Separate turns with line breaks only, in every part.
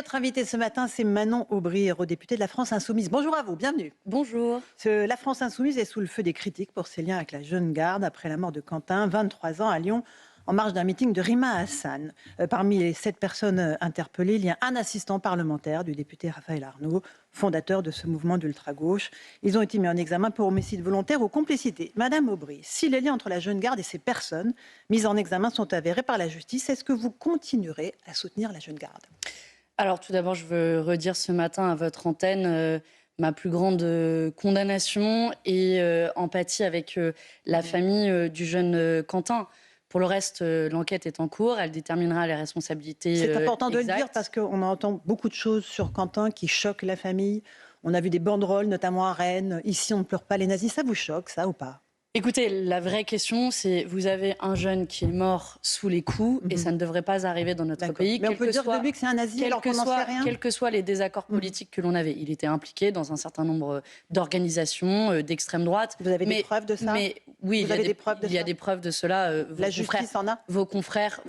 notre invité ce matin, c'est Manon Aubry, eurodéputée de la France Insoumise. Bonjour à vous, bienvenue.
Bonjour.
La France Insoumise est sous le feu des critiques pour ses liens avec la jeune garde après la mort de Quentin, 23 ans, à Lyon, en marge d'un meeting de Rima Hassan. Parmi les 7 personnes interpellées, il y a un assistant parlementaire du député Raphaël Arnaud, fondateur de ce mouvement d'ultra-gauche. Ils ont été mis en examen pour homicide volontaire ou complicité. Madame Aubry, si les liens entre la jeune garde et ces personnes mises en examen sont avérés par la justice, est-ce que vous continuerez à soutenir la jeune garde ?
Alors tout d'abord, je veux redire ce matin à votre antenne ma plus grande condamnation et empathie avec la famille du jeune Quentin. Pour le reste, l'enquête est en cours, elle déterminera les responsabilités
C'est important de
exactes.
le dire parce qu'on entend beaucoup de choses sur Quentin qui choquent la famille. On a vu des banderoles, notamment à Rennes. Ici, on ne pleure pas les nazis. Ça vous choque, ça, ou pas ?
Écoutez, la vraie question, c'est vous avez un jeune qui est mort sous les coups et ça ne devrait pas arriver dans notre pays.
Mais on peut dire de lui que c'est un nazi alors qu'on n'en sait rien.
Quels que soient les désaccords politiques que l'on avait. Il était impliqué dans un certain nombre d'organisations d'extrême droite.
Vous avez des preuves de ça ?
Oui,
il
y a des preuves de cela.
La justice en a ?
Vos confrères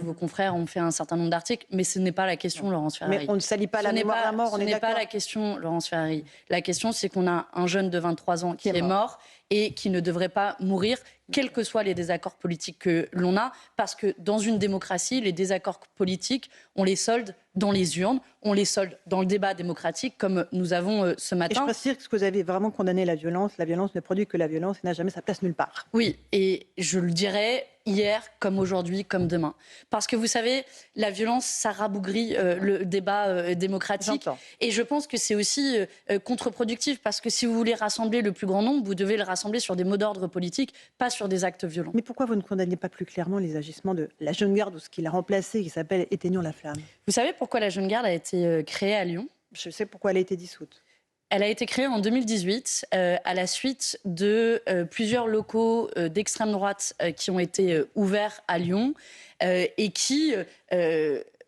ont fait un certain nombre d'articles, mais ce n'est pas la question, Laurence Ferrari.
Mais on ne salit pas la mémoire de la mort, on est d'accord ?
Ce n'est pas la question, Laurence Ferrari. La question, c'est qu'on a un jeune de 23 ans qui est mort et qui ne devrait pas mourir, quels que soient les désaccords politiques que l'on a, parce que dans une démocratie, les désaccords politiques, on les solde dans les urnes, on les solde dans le débat démocratique, comme nous avons ce matin.
Et je précise que vous avez vraiment condamné la violence ne produit que la violence et n'a jamais sa place nulle part.
Oui, et je le dirais hier, comme aujourd'hui, comme demain. Parce que vous savez, la violence, ça rabougrit le débat démocratique.
J'entends.
Et je pense que c'est aussi contre-productif, parce que si vous voulez rassembler le plus grand nombre, vous devez le rassembler sur des mots d'ordre politiques, pas sur des actes violents.
Mais pourquoi vous ne condamnez pas plus clairement les agissements de la jeune garde ou ce qui l'a remplacé, qui s'appelle Éteignons la flamme ?
Vous savez pourquoi la jeune garde a été créée à Lyon ?
Je sais pourquoi elle a été dissoute.
Elle a été créée en 2018 à la suite de plusieurs locaux d'extrême droite qui ont été ouverts à Lyon et qui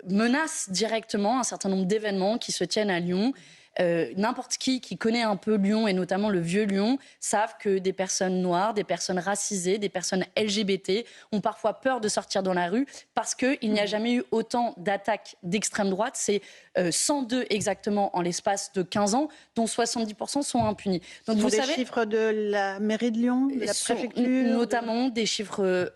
menacent directement un certain nombre d'événements qui se tiennent à Lyon. N'importe qui connaît un peu Lyon et notamment le vieux Lyon savent que des personnes noires, des personnes racisées, des personnes LGBT ont parfois peur de sortir dans la rue parce qu'il n'y a jamais eu autant d'attaques d'extrême droite. C'est 102 exactement en l'espace de 15 ans, dont 70% sont impunis. Donc
vous savez, des chiffres de la mairie de Lyon, de la préfecture,
notamment des chiffres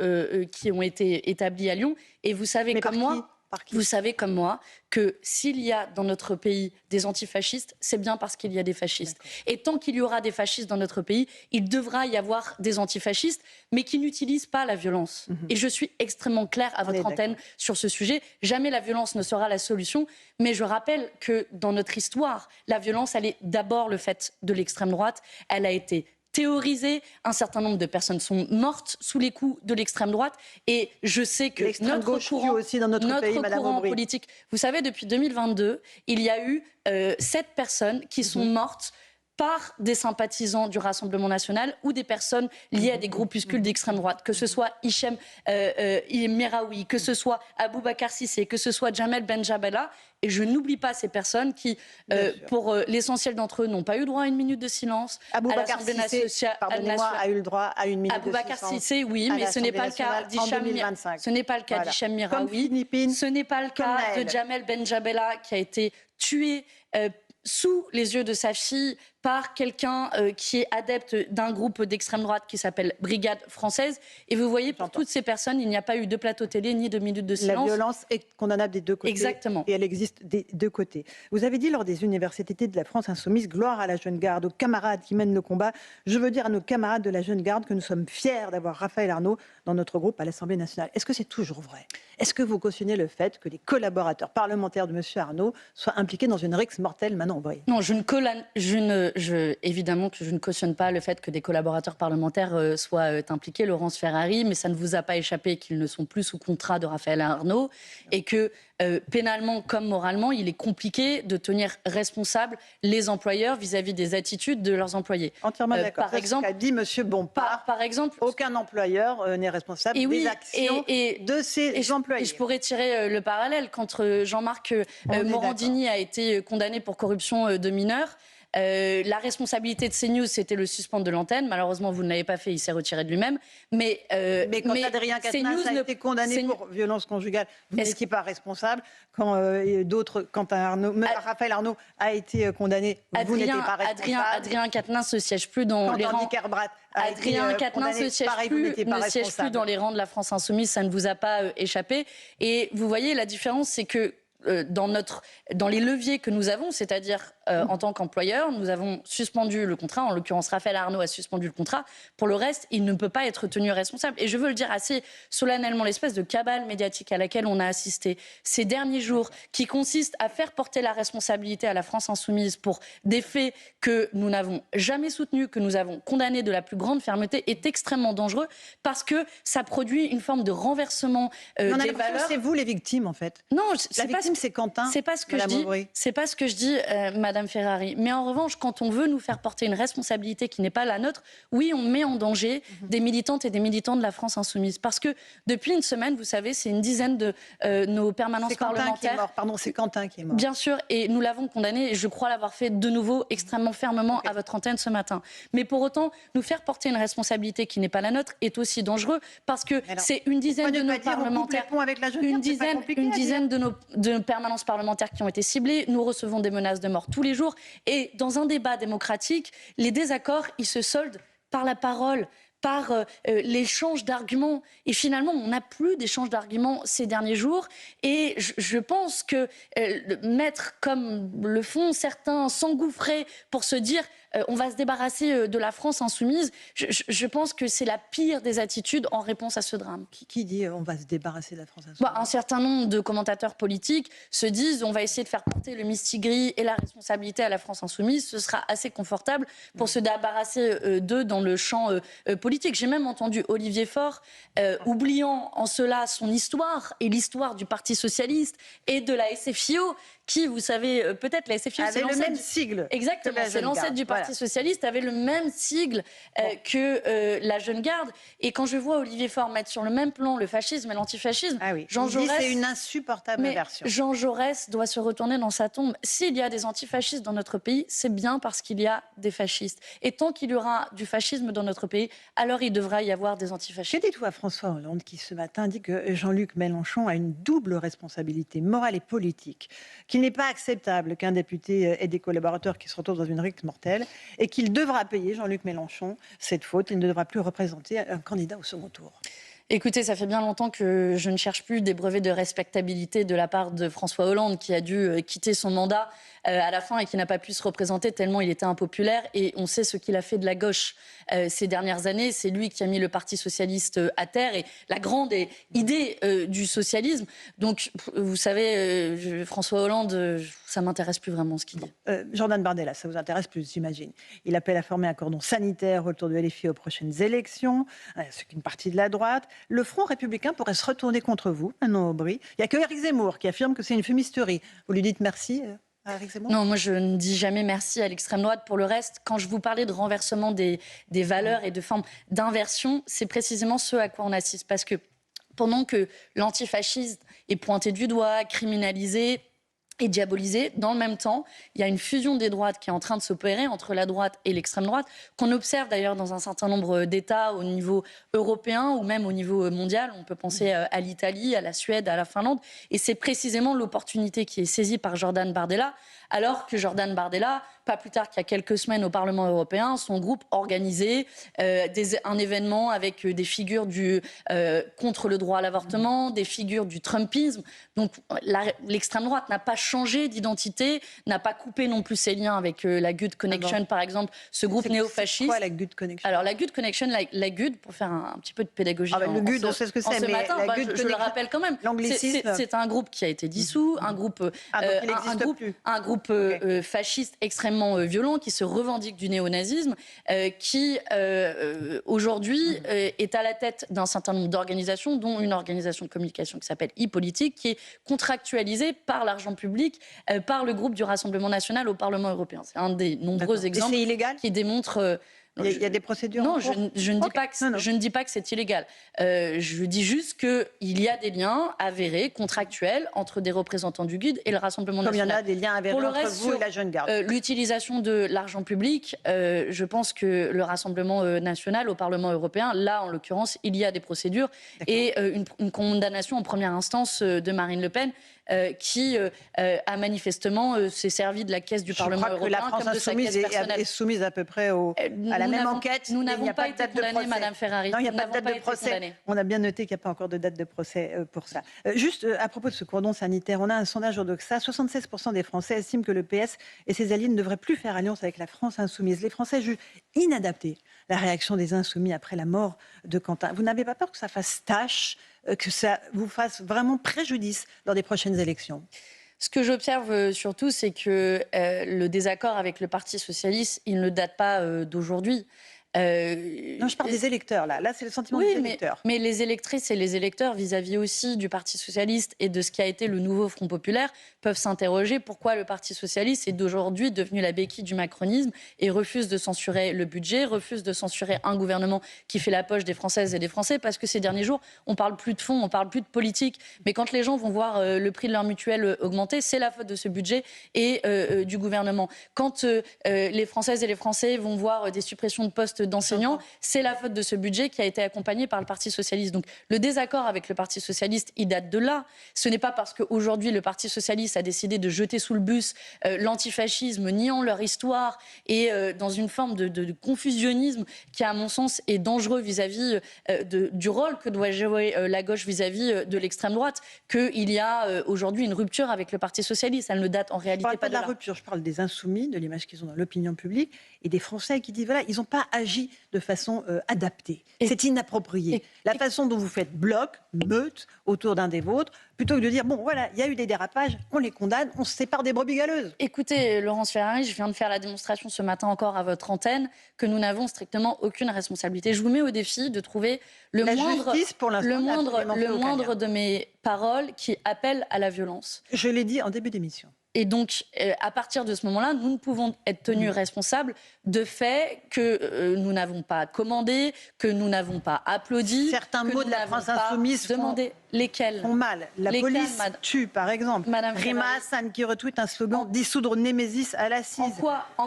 qui ont été établis à Lyon. Et vous savez comme moi. Vous savez comme moi que s'il y a dans notre pays des antifascistes, c'est bien parce qu'il y a des fascistes. D'accord. Et tant qu'il y aura des fascistes dans notre pays, il devra y avoir des antifascistes, mais qui n'utilisent pas la violence. Et je suis extrêmement claire à votre antenne sur ce sujet. Jamais la violence ne sera la solution. Mais je rappelle que dans notre histoire, la violence, elle est d'abord le fait de l'extrême droite. Elle a été théorisé, un certain nombre de personnes sont mortes sous les coups de l'extrême droite et je sais que notre courant,
aussi dans notre pays,
courant politique, vous savez, depuis 2022, il y a eu 7 personnes qui sont mortes par des sympathisants du Rassemblement national ou des personnes liées à des groupuscules d'extrême droite, que ce soit Hichem Meraoui, que ce soit Aboubacar Cissé, que ce soit Jamel Benjabella. Et je n'oublie pas ces personnes qui, pour l'essentiel d'entre eux, n'ont pas eu droit à une minute de silence.
Aboubacar Cissé, pardonnez-moi, a eu le droit à une minute de silence.
Aboubacar Cissé, oui, mais ce n'est pas le cas d'Hichem Meraoui. Ce n'est pas le cas de Jamel Benjabella qui a été tué sous les yeux de sa fille par quelqu'un qui est adepte d'un groupe d'extrême droite qui s'appelle Brigade française. Et vous voyez, pour toutes ces personnes, il n'y a pas eu de plateau télé ni de minute de silence.
La violence est condamnable des deux côtés.
Exactement.
Et elle existe des deux côtés. Vous avez dit lors des universités de la France Insoumise, gloire à la jeune garde, aux camarades qui mènent le combat. Je veux dire à nos camarades de la jeune garde que nous sommes fiers d'avoir Raphaël Arnaud dans notre groupe à l'Assemblée nationale. Est-ce que c'est toujours vrai ? Est-ce que vous cautionnez le fait que les collaborateurs parlementaires de M. Arnaud soient impliqués dans une rixe mortelle Manon Aubry ?
Non, évidemment que je ne cautionne pas le fait que des collaborateurs parlementaires soient impliqués, Laurence Ferrari, mais ça ne vous a pas échappé qu'ils ne sont plus sous contrat de Raphaël Arnaud et que pénalement comme moralement, il est compliqué de tenir responsables les employeurs vis-à-vis des attitudes de leurs employés.
Entièrement d'accord.
Par exemple,
ce qu'a dit M. Bompard,
par exemple,
aucun employeur n'est responsable des actions de ses employés.
Et je pourrais tirer le parallèle. Quand Jean-Marc Morandini a été condamné pour corruption de mineurs, La responsabilité de CNews, c'était le suspendre de l'antenne. Malheureusement, vous ne l'avez pas fait, il s'est retiré de lui-même.
Mais quand Adrien Quatennens a été condamné pour violence conjugale, vous n'étiez pas responsable. Quand Raphaël Arnaud a été condamné, vous n'étiez pas responsable.
Adrien Quatennens ne siège plus dans les rangs. Adrien Quatennens ne siège plus dans les rangs de la France Insoumise, ça ne vous a pas échappé. Et vous voyez, la différence, c'est que dans les leviers que nous avons, c'est-à-dire en tant qu'employeur, nous avons suspendu le contrat. En l'occurrence, Raphaël Arnaud a suspendu le contrat. Pour le reste, il ne peut pas être tenu responsable. Et je veux le dire assez solennellement, l'espèce de cabale médiatique à laquelle on a assisté ces derniers jours, qui consiste à faire porter la responsabilité à la France Insoumise pour des faits que nous n'avons jamais soutenus, que nous avons condamnés de la plus grande fermeté, est extrêmement dangereux parce que ça produit une forme de renversement des valeurs.
C'est vous les victimes, en fait.
Non,
la victime, c'est Quentin.
C'est pas ce que je dis. C'est pas ce que je dis, Madame Ferrari. Mais en revanche, quand on veut nous faire porter une responsabilité qui n'est pas la nôtre, oui, on met en danger des militantes et des militants de la France Insoumise. Parce que depuis une semaine, vous savez, c'est une dizaine de nos permanences parlementaires.
C'est Quentin qui est mort.
Bien sûr, et nous l'avons condamné, et je crois l'avoir fait de nouveau extrêmement fermement à votre antenne ce matin. Mais pour autant, nous faire porter une responsabilité qui n'est pas la nôtre est aussi dangereux parce que c'est une dizaine de nos parlementaires, une dizaine de nos permanences parlementaires qui ont été ciblées. Nous recevons des menaces de mort tous les jours. Et dans un débat démocratique, les désaccords, ils se soldent par la parole, par l'échange d'arguments. Et finalement, on n'a plus d'échange d'arguments ces derniers jours. Et je pense que mettre, comme le font certains, s'engouffrer pour se dire on va se débarrasser de la France insoumise, je pense que c'est la pire des attitudes en réponse à ce drame.
Qui dit on va se débarrasser de la France insoumise?
Un certain nombre de commentateurs politiques se disent on va essayer de faire porter le mistigris et la responsabilité à la France insoumise. Ce sera assez confortable pour se débarrasser d'eux dans le champ politique. J'ai même entendu Olivier Faure, oubliant en cela son histoire et l'histoire du Parti socialiste et de la SFIO, qui, vous savez, peut-être la SFIO,
avait le même sigle.
Exactement, c'est l'ancêtre du Parti socialiste, avait le même sigle que la Jeune Garde. Et quand je vois Olivier Faure mettre sur le même plan le fascisme et l'antifascisme,
Jean Jaurès, c'est une insupportable version.
Jean Jaurès doit se retourner dans sa tombe. S'il y a des antifascistes dans notre pays, c'est bien parce qu'il y a des fascistes. Et tant qu'il y aura du fascisme dans notre pays, alors il devra y avoir des antifascistes.
Que dites-vous à François Hollande qui ce matin dit que Jean-Luc Mélenchon a une double responsabilité morale et politique, qu'il n'est pas acceptable qu'un député ait des collaborateurs qui se retrouvent dans une rixe mortelle et qu'il devra payer, Jean-Luc Mélenchon, cette faute. Il ne devra plus représenter un candidat au second tour.
Écoutez, ça fait bien longtemps que je ne cherche plus des brevets de respectabilité de la part de François Hollande, qui a dû quitter son mandat à la fin et qui n'a pas pu se représenter tellement il était impopulaire. Et on sait ce qu'il a fait de la gauche ces dernières années. C'est lui qui a mis le Parti socialiste à terre et la grande idée du socialisme. Donc, vous savez, François Hollande, ça m'intéresse plus vraiment ce qu'il dit.
Jordan Bardella, ça vous intéresse plus, j'imagine. Il appelle à former un cordon sanitaire autour de LFI aux prochaines élections, ce qu'une partie de la droite. Le Front républicain pourrait se retourner contre vous, Manon Aubry. Il n'y a que Éric Zemmour qui affirme que c'est une fumisterie. Vous lui dites merci à Éric Zemmour ?
Non, moi je ne dis jamais merci à l'extrême droite. Pour le reste, quand je vous parlais de renversement des valeurs et de forme d'inversion, c'est précisément ce à quoi on assiste. Parce que pendant que l'antifascisme est pointé du doigt, criminalisé et diabolisé, dans le même temps, il y a une fusion des droites qui est en train de s'opérer entre la droite et l'extrême droite, qu'on observe d'ailleurs dans un certain nombre d'États au niveau européen ou même au niveau mondial. On peut penser à l'Italie, à la Suède, à la Finlande. Et c'est précisément l'opportunité qui est saisie par Jordan Bardella, alors que Jordan Bardella, pas plus tard qu'il y a quelques semaines au Parlement européen, son groupe organisait un événement avec des figures contre le droit à l'avortement, des figures du Trumpisme. Donc l'extrême droite n'a pas changé d'identité, n'a pas coupé non plus ses liens avec la Good Connection, par exemple, ce groupe néofasciste.
C'est quoi la Good Connection ?
Alors la Good Connection, la Good, pour faire un petit peu de pédagogie.
Le Good, on sait ce que c'est, mais
matin, je le rappelle quand même.
L'anglicisme.
C'est un groupe qui a été dissous, un groupe fasciste extrêmement violent qui se revendique du néonazisme, qui aujourd'hui est à la tête d'un certain nombre d'organisations, dont une organisation de communication qui s'appelle e-Politique, qui est contractualisée par l'argent public, par le groupe du Rassemblement national au Parlement européen. C'est un des nombreux exemples qui démontrent...
Il y a des procédures
Non,
en cours.
je ne dis pas que c'est illégal. Je dis juste qu'il y a des liens avérés, contractuels, entre des représentants du GUD et le Rassemblement national.
Comme il y en a des liens avérés entre vous et la Jeune Garde.
L'utilisation de l'argent public, je pense que le Rassemblement national au Parlement européen, là en l'occurrence, il y a des procédures et une condamnation en première instance de Marine Le Pen qui a manifestement s'est servi de la caisse du Parlement européen comme de sa caisse personnelle.
Est soumise à peu près à la même enquête.
Nous n'avons pas été condamnés, Madame Ferrari.
Non, il n'y a pas de date de procès. On a bien noté qu'il n'y a pas encore de date de procès pour ça. Juste à propos de ce cordon sanitaire, on a un sondage Odoxa. 76% des Français estiment que le PS et ses alliés ne devraient plus faire alliance avec la France insoumise. Les Français jugent inadaptée la réaction des insoumis après la mort de Quentin. Vous n'avez pas peur que ça fasse tâche, que ça vous fasse vraiment préjudice lors des prochaines élections ?
Ce que j'observe surtout, c'est que le désaccord avec le Parti socialiste, il ne date pas d'aujourd'hui.
Non, je parle des électeurs, là. Là, c'est le sentiment des électeurs.
Mais les électrices et les électeurs, vis-à-vis aussi du Parti socialiste et de ce qui a été le nouveau Front populaire, peuvent s'interroger pourquoi le Parti socialiste est d'aujourd'hui devenu la béquille du macronisme et refuse de censurer le budget, refuse de censurer un gouvernement qui fait la poche des Françaises et des Français, parce que ces derniers jours, on parle plus de fond, on parle plus de politique. Mais quand les gens vont voir le prix de leur mutuelle augmenter, c'est la faute de ce budget et du gouvernement. Quand les Françaises et les Français vont voir des suppressions de postes d'enseignants, c'est la faute de ce budget qui a été accompagné par le Parti socialiste. Donc le désaccord avec le Parti socialiste, il date de là. Ce n'est pas parce qu'aujourd'hui le Parti socialiste a décidé de jeter sous le bus l'antifascisme, niant leur histoire et dans une forme de confusionnisme qui, à mon sens, est dangereux vis-à-vis du rôle que doit jouer la gauche vis-à-vis de l'extrême droite, qu'il y a aujourd'hui une rupture avec le Parti socialiste. Elle ne date en réalité
pas de la rupture, je parle des insoumis, de l'image qu'ils ont dans l'opinion publique et des Français qui disent voilà, ils n'ont pas agi de façon adaptée. C'est inapproprié. La façon dont vous faites bloc, meute, autour d'un des vôtres, plutôt que de dire, bon, voilà, il y a eu des dérapages, on les condamne, on se sépare des brebis galeuses.
Écoutez, Laurence Ferrari, je viens de faire la démonstration ce matin encore à votre antenne que nous n'avons strictement aucune responsabilité. Je vous mets au défi de trouver le moindre de mes paroles qui appelle à la violence.
Je l'ai dit en début d'émission.
Et donc, à partir de ce moment-là, nous ne pouvons être tenus responsables de faits que nous n'avons pas commandés, que nous n'avons pas applaudis.
Certains mots de la France insoumise font mal. La police tue, par exemple. Rima Hassan qui retweet un slogan « Dissoudre Némésis à l'acide ».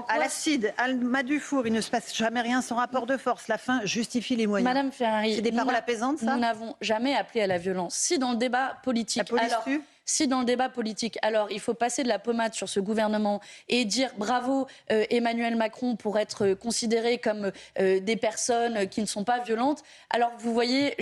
À l'acide, Al-Madufour, il ne se passe jamais rien sans rapport de force. La fin justifie les moyens.
Madame Ferrari,
c'est des paroles apaisantes, ça ?
Nous n'avons jamais appelé à la violence. Si dans le débat politique...
La police tue ?
Si dans le débat politique, alors il faut passer de la pommade sur ce gouvernement et dire bravo Emmanuel Macron pour être considéré comme des personnes qui ne sont pas violentes, alors vous voyez,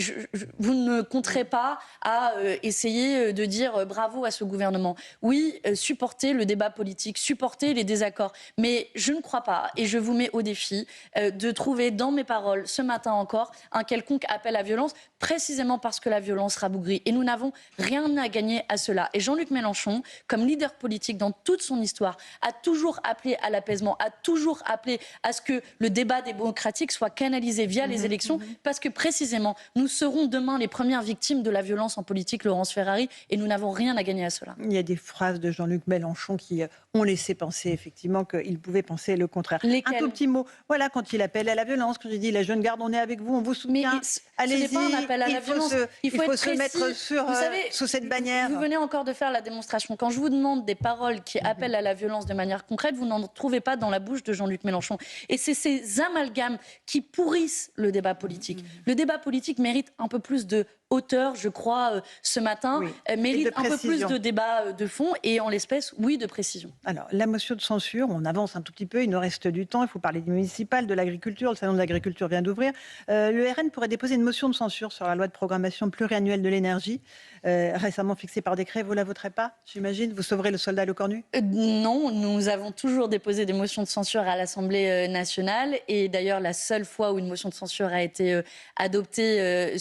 vous ne compterez pas à essayer de dire bravo à ce gouvernement. Oui, supportez le débat politique, supportez les désaccords, mais je ne crois pas, et je vous mets au défi, de trouver dans mes paroles ce matin encore un quelconque appel à violence, précisément parce que la violence rabougrit. Et nous n'avons rien à gagner à cela. Et Jean-Luc Mélenchon, comme leader politique dans toute son histoire, a toujours appelé à l'apaisement, a toujours appelé à ce que le débat démocratique soit canalisé via les élections, parce que précisément, nous serons demain les premières victimes de la violence en politique, Laurence Ferrari, et nous n'avons rien à gagner à cela.
Il y a des phrases de Jean-Luc Mélenchon qui ont laissé penser effectivement qu'il pouvait penser le contraire.
Lesquelles ?
Un tout petit mot. Voilà, quand il appelle à la violence, quand il dit la jeune garde, on est avec vous, on vous soutient. Allez-y,
ce n'est pas un appel à la violence.
Il faut se mettre sous cette bannière.
Vous venez encore de faire la démonstration. Quand je vous demande des paroles qui appellent à la violence de manière concrète, vous n'en trouvez pas dans la bouche de Jean-Luc Mélenchon. Et c'est ces amalgames qui pourrissent le débat politique. Le débat politique mérite un peu plus de hauteur, je crois, ce matin, mérite un peu plus de débat de fond et en l'espèce, oui, de précision.
Alors, la motion de censure, on avance un tout petit peu, il nous reste du temps, il faut parler du municipal, de l'agriculture, le salon de l'agriculture vient d'ouvrir. Le RN pourrait déposer une motion de censure sur la loi de programmation pluriannuelle de l'énergie, récemment fixée par décret. Vous ne la voterez pas, j'imagine ? Vous sauverez le soldat Le Cornu ?
Non, nous avons toujours déposé des motions de censure à l'Assemblée nationale et d'ailleurs la seule fois où une motion de censure a été adoptée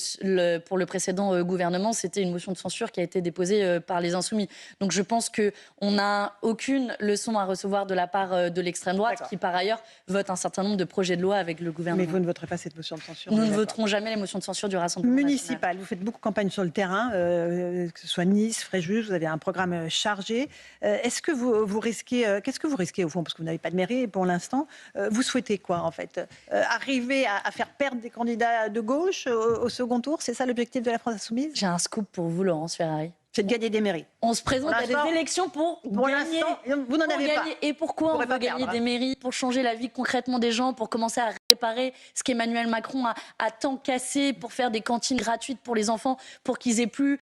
pour le président précédent gouvernement, c'était une motion de censure qui a été déposée par les Insoumis. Donc je pense qu'on n'a aucune leçon à recevoir de la part de l'extrême droite, qui par ailleurs vote un certain nombre de projets de loi avec le gouvernement.
Mais vous ne voterez pas cette motion de censure?
Nous ne voterons jamais les motions de censure du Rassemblement
municipal.
national.
Vous faites beaucoup de campagne sur le terrain, que ce soit Nice, Fréjus, vous avez un programme chargé. Est-ce que vous risquez, qu'est-ce que vous risquez au fond, parce que vous n'avez pas de mairie pour l'instant? Vous souhaitez quoi en fait? Arriver à faire perdre des candidats de gauche au second tour? C'est ça l'objectif de la France Insoumise?
J'ai un scoop pour vous, Laurence Ferrari.
C'est de gagner des mairies.
On se présente à des élections pour gagner.
Vous n'en avez pas.
Et pourquoi on veut gagner des mairies? Pour changer la vie concrètement des gens, pour commencer à réparer ce qu'Emmanuel Macron a tant cassé, pour faire des cantines gratuites pour les enfants, pour qu'ils aillent plus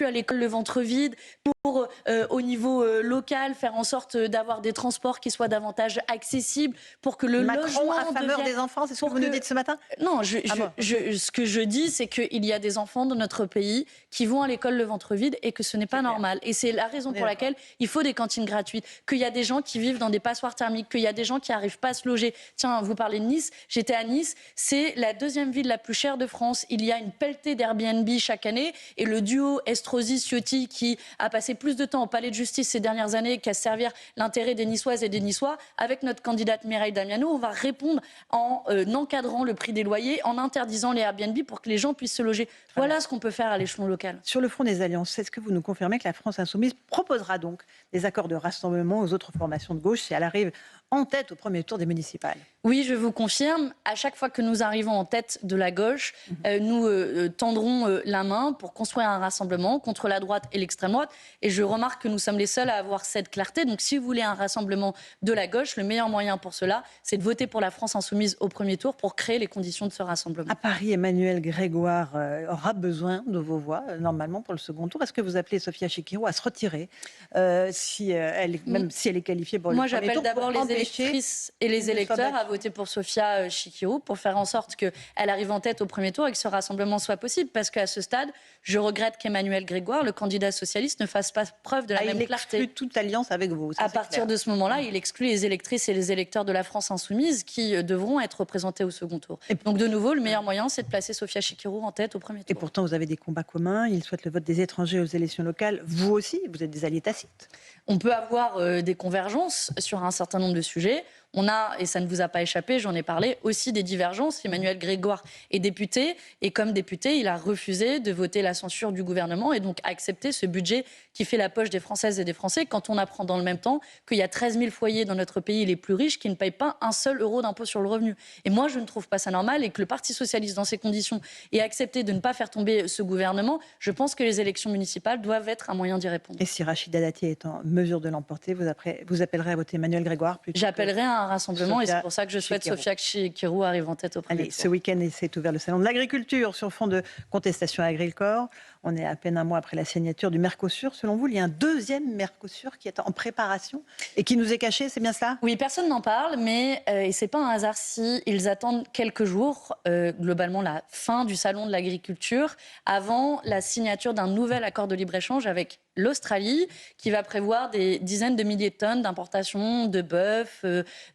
à l'école le ventre vide, pour au niveau local faire en sorte d'avoir des transports qui soient davantage accessibles, pour que le
Macron
logement
à faveur des enfants, c'est ce que vous nous dites ce matin?
Non, ce que je dis, c'est qu'il y a des enfants dans notre pays qui vont à l'école le ventre vide et que ce n'est pas normal. Et c'est la raison pour laquelle il faut des cantines gratuites, qu'il y a des gens qui vivent dans des passoires thermiques, qu'il y a des gens qui n'arrivent pas à se loger. Tiens, vous parlez de Nice, j'étais à Nice, c'est la deuxième ville la plus chère de France. Il y a une pelletée d'Airbnb chaque année et le duo Estrosi-Ciotti, qui a passé plus de temps au palais de justice ces dernières années qu'à servir l'intérêt des Niçoises et des Niçois, avec notre candidate Mireille Damiano, on va répondre en encadrant le prix des loyers, en interdisant les Airbnb pour que les gens puissent se loger. Voilà ce qu'on peut faire à l'échelon local.
Sur le front des alliances, est-ce que vous nous confirmez que la France Insoumise proposera donc des accords de rassemblement aux autres formations de gauche si elle arrive en tête au premier tour des municipales?
Oui, je vous confirme. À chaque fois que nous arrivons en tête de la gauche, nous tendrons la main pour construire un rassemblement contre la droite et l'extrême droite. Et je remarque que nous sommes les seuls à avoir cette clarté. Donc si vous voulez un rassemblement de la gauche, le meilleur moyen pour cela, c'est de voter pour la France Insoumise au premier tour pour créer les conditions de ce rassemblement.
À Paris, Emmanuel Grégoire aura besoin de vos voix, normalement, pour le second tour. Est-ce que vous appelez Sophia Chikirou à se retirer, même si elle est qualifiée pour le premier tour?
Moi, j'appelle d'abord les électrices et les électeurs à voter pour Sophia Chikirou pour faire en sorte qu'elle arrive en tête au premier tour et que ce rassemblement soit possible. Parce qu'à ce stade, je regrette qu'Emmanuel Grégoire, le candidat socialiste, ne fasse pas preuve de la même clarté.
Il exclut toute alliance avec vous.
À partir de ce moment-là, il exclut les électrices et les électeurs de la France Insoumise qui devront être représentés au second tour. Donc de nouveau, le meilleur moyen, c'est de placer Sophia Chikirou en tête au premier tour.
Et pourtant, vous avez des combats communs. Il souhaite le vote des étrangers aux élections locales. Vous aussi, vous êtes des alliés tacites.
On peut avoir des convergences sur un certain nombre de sujets. On a, et ça ne vous a pas échappé, j'en ai parlé, aussi des divergences. Emmanuel Grégoire est député et comme député, il a refusé de voter la censure du gouvernement et donc accepter ce budget qui fait la poche des Françaises et des Français quand on apprend dans le même temps qu'il y a 13 000 foyers dans notre pays les plus riches qui ne payent pas un seul euro d'impôt sur le revenu. Et moi, je ne trouve pas ça normal et que le Parti socialiste, dans ces conditions, ait accepté de ne pas faire tomber ce gouvernement. Je pense que les élections municipales doivent être un moyen d'y répondre.
Et si Rachida Dati est en mesure de l'emporter, vous appellerez à voter Emmanuel Grégoire plutôt?
J'appellerai à un rassemblement et c'est pour ça que je souhaite Sophia Chikirou arrive en tête au premier tour.
Ce week-end, c'est ouvert le salon de l'agriculture sur fond de contestation agricole. On est à peine un mois après la signature du Mercosur. Selon vous, il y a un deuxième Mercosur qui est en préparation et qui nous est caché, c'est bien cela?
Oui, personne n'en parle, mais et c'est pas un hasard si ils attendent quelques jours, globalement la fin du salon de l'agriculture, avant la signature d'un nouvel accord de libre-échange avec l'Australie, qui va prévoir des dizaines de milliers de tonnes d'importation de bœuf,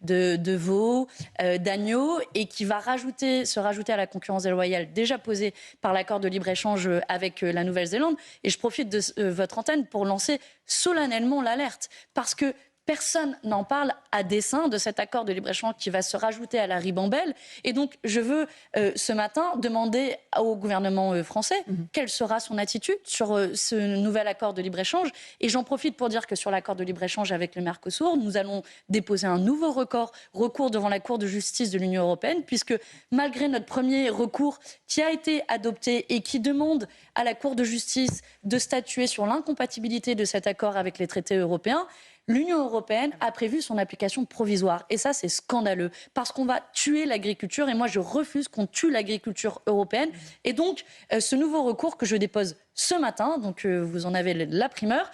de veau, d'agneau, et qui va se rajouter à la concurrence déloyale déjà posée par l'accord de libre-échange avec la Nouvelle-Zélande. Et je profite de votre antenne pour lancer solennellement l'alerte, parce que personne n'en parle à dessein de cet accord de libre-échange qui va se rajouter à la ribambelle. Et donc, je veux ce matin demander au gouvernement français quelle sera son attitude sur ce nouvel accord de libre-échange. Et j'en profite pour dire que sur l'accord de libre-échange avec le Mercosur, nous allons déposer un nouveau recours devant la Cour de justice de l'Union européenne, puisque malgré notre premier recours qui a été adopté et qui demande à la Cour de justice de statuer sur l'incompatibilité de cet accord avec les traités européens, l'Union européenne a prévu son application provisoire. Et ça, c'est scandaleux, parce qu'on va tuer l'agriculture. Et moi, je refuse qu'on tue l'agriculture européenne. Et donc, ce nouveau recours que je dépose ce matin, donc vous en avez la primeur,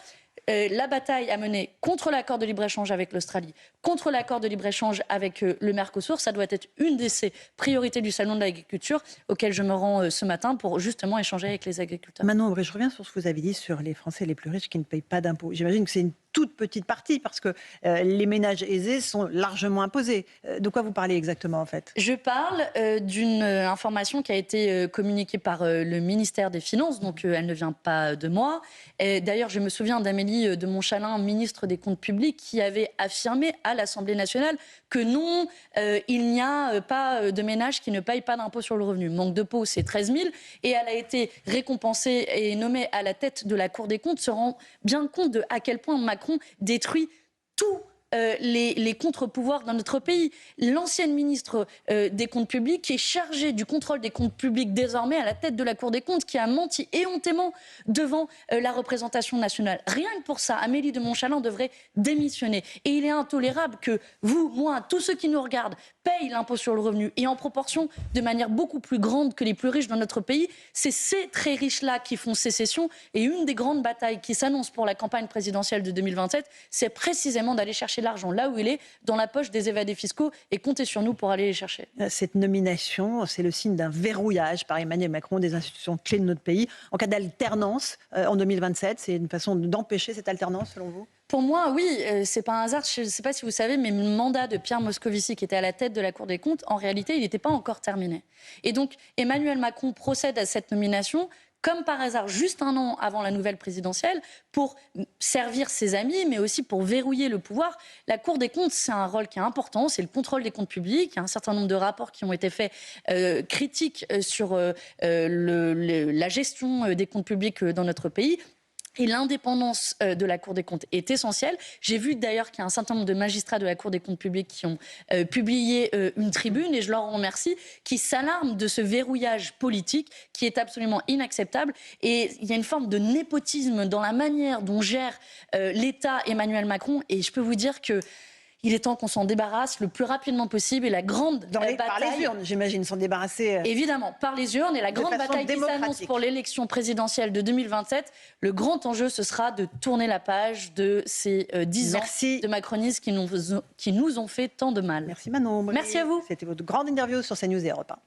la bataille à mener contre l'accord de libre-échange avec l'Australie, contre l'accord de libre-échange avec le Mercosur, ça doit être une de ces priorités du Salon de l'agriculture auquel je me rends ce matin pour justement échanger avec les agriculteurs.
Manon Aubry, je reviens sur ce que vous avez dit sur les Français les plus riches qui ne payent pas d'impôts. J'imagine que c'est une toute petite partie, parce que les ménages aisés sont largement imposés. De quoi vous parlez exactement, en fait?
Je parle d'une information qui a été communiquée par le ministère des Finances, donc elle ne vient pas de moi. D'ailleurs, je me souviens d'Amélie de Montchalin, ministre des Comptes publics, qui avait affirmé à l'Assemblée nationale que non, il n'y a pas de ménages qui ne payent pas d'impôt sur le revenu. Manque de peau, c'est 13 000. Et elle a été récompensée et nommée à la tête de la Cour des comptes, se rend bien compte de à quel point Macron détruit tout les contre-pouvoirs dans notre pays. L'ancienne ministre des Comptes publics, qui est chargée du contrôle des comptes publics désormais à la tête de la Cour des comptes, qui a menti éhontément devant la représentation nationale. Rien que pour ça, Amélie de Montchalin devrait démissionner. Et il est intolérable que vous, moi, tous ceux qui nous regardent, payent l'impôt sur le revenu et en proportion de manière beaucoup plus grande que les plus riches dans notre pays. C'est ces très riches-là qui font sécession. Et une des grandes batailles qui s'annonce pour la campagne présidentielle de 2027, c'est précisément d'aller chercher l'argent là où il est, dans la poche des évadés fiscaux, et comptez sur nous pour aller les chercher.
Cette nomination, c'est le signe d'un verrouillage par Emmanuel Macron des institutions clés de notre pays. En cas d'alternance en 2027, c'est une façon d'empêcher cette alternance, selon vous?
Pour moi, oui, c'est pas un hasard. Je ne sais pas si vous savez, mais le mandat de Pierre Moscovici, qui était à la tête de la Cour des comptes, en réalité, il n'était pas encore terminé. Et donc, Emmanuel Macron procède à cette nomination comme par hasard, juste un an avant la nouvelle présidentielle, pour servir ses amis, mais aussi pour verrouiller le pouvoir. La Cour des comptes, c'est un rôle qui est important, c'est le contrôle des comptes publics. Il y a un certain nombre de rapports qui ont été faits critiques sur la gestion des comptes publics dans notre pays. Et l'indépendance de la Cour des comptes est essentielle. J'ai vu d'ailleurs qu'il y a un certain nombre de magistrats de la Cour des comptes publics qui ont publié une tribune, et je leur en remercie, qui s'alarment de ce verrouillage politique qui est absolument inacceptable. Et il y a une forme de népotisme dans la manière dont gère l'État Emmanuel Macron. Et je peux vous dire que il est temps qu'on s'en débarrasse le plus rapidement possible. Et la grande bataille...
Par les urnes, j'imagine, s'en débarrasser.
Évidemment, par les urnes. Et la grande bataille qui s'annonce pour l'élection présidentielle de 2027, le grand enjeu, ce sera de tourner la page de ces 10 ans de macronisme qui nous ont fait tant de mal.
Merci Manon.
Merci à vous.
C'était votre grande interview sur CNews et Europe 1.